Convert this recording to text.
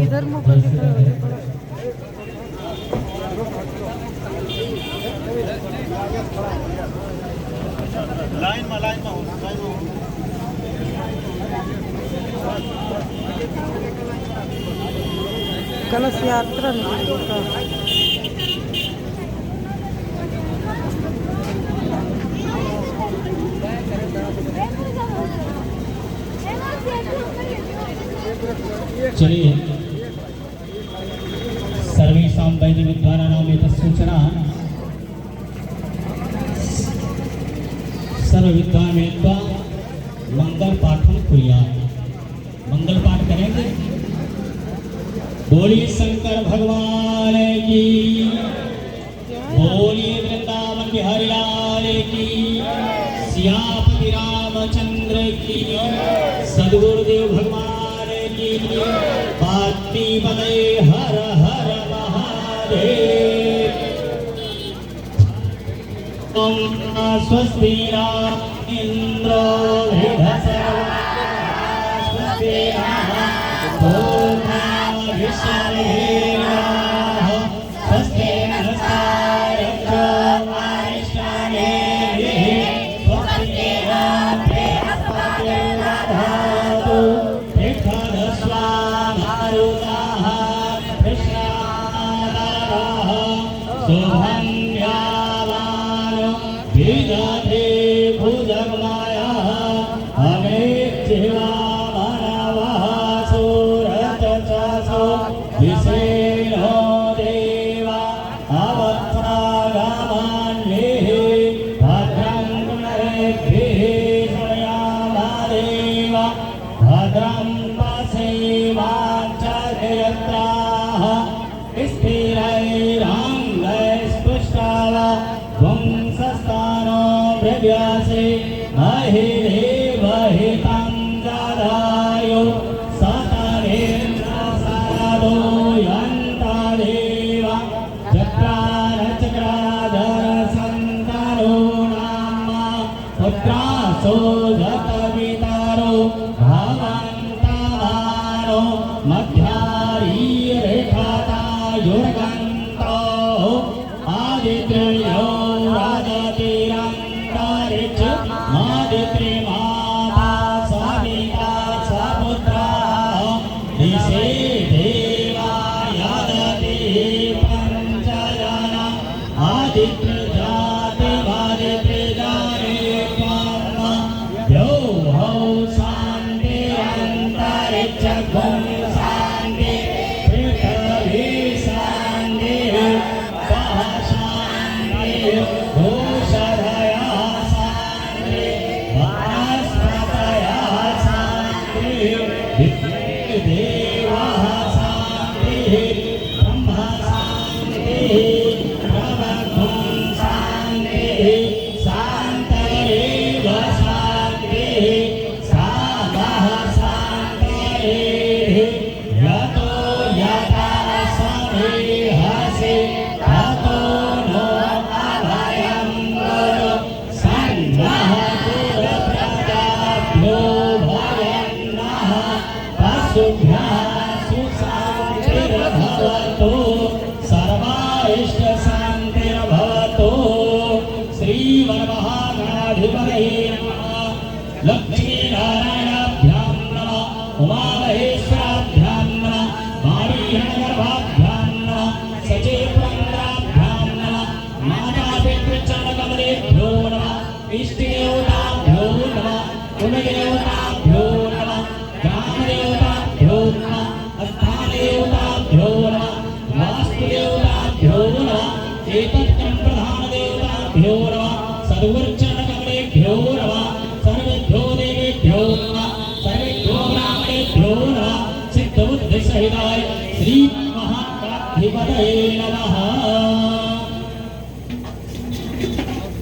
इधर mobile line में कलश यात्रा चलिए सर्वेषां वैदिक विद्वानानां एतत्सूचना सर्वविद्वान मिलित्वा मंगल पाठम कुर्यात्। मंगल पाठ करेंगे। बोलिए शंकर भगवान की, बोलिए वृंदावन बिहारी लाल की, सियापति रामचंद्र की, सद्गुरुदेव भगवान की, पार्वती पते हर हर महादेव। ओम स्वस्ति न इंद्रो वृद्धस्रवः स्वस्ति नः स्वस्ति नस्तारभ्यो अरिष्टानेभिः स्वस्ति बृहस्पतिर्दधातु पृथ्वी मारुतः कृष्णादरः शुभं व्यावानो विदधे भुजगमयः अमेच्छिवा विसेनो देवा अवत्रागमान्येः भद्रं गुणरेभिः शृणुयामदेव भद्रं पश्येमाच्चर्यत्राः स्थिरैराङ्गैस्पुष्टावपुंसस्तानो भृव्यासे महिदेवहितं ददायु यन्तादेवा चक्राधर सन्तानो नाम पुत्रासो जतवितारो भवन्तमानो मध्यारीरेखातायुर्गन्तो आदित्यो राजतिरन्तरिक्ष आदित्रिमाता सविता सपुत्रा दिशे आदित्य जाते यो हो शांति अंतरिक्ष गुण शांति पृथ्वी शांति शांति भूषधया शांति वनस्पतया शांति देवा शांति ब्रह्म शांति शांतरेव शांतिः सामः शांतरेः यतो यथा समेहसि ततो नो अभयं गुरु सन्नः गुरुप्रजाभ्यो भवन्नः पशुभ्यः सुशान्तिर्भवतु सर्वारिष्टशान्तिर्भवतु। श्रीवरमहागणाधिपतये नमः। लक्ष्मीनारायणाभ्यां नमः। उमामहेश्वराभ्यां नमः। वाणीगणगर्भाभ्यां नमः। सचेतपुरन्द्राभ्यां नमः। मातापितृचरणकमलेभ्यो नमः। इष्टदेवताभ्यो नमः। कुलदेवताभ्यो नमः। ग्रामदेवताभ्यो नमः। स्थानदेवताभ्यो नमः। वास्तुदेवताभ्यो नमः। एतत्कं प्रधानदेवताभ्यो नमः। सर्वोच्चरणकमलेभ्यो नमः। सर्वेभ्यो देवेभ्यो नमः। सर्वेभ्यो ब्राह्मणेभ्यो नमः। सिद्धबुद्धिसहिताय श्री महागणाधिपतये नमः।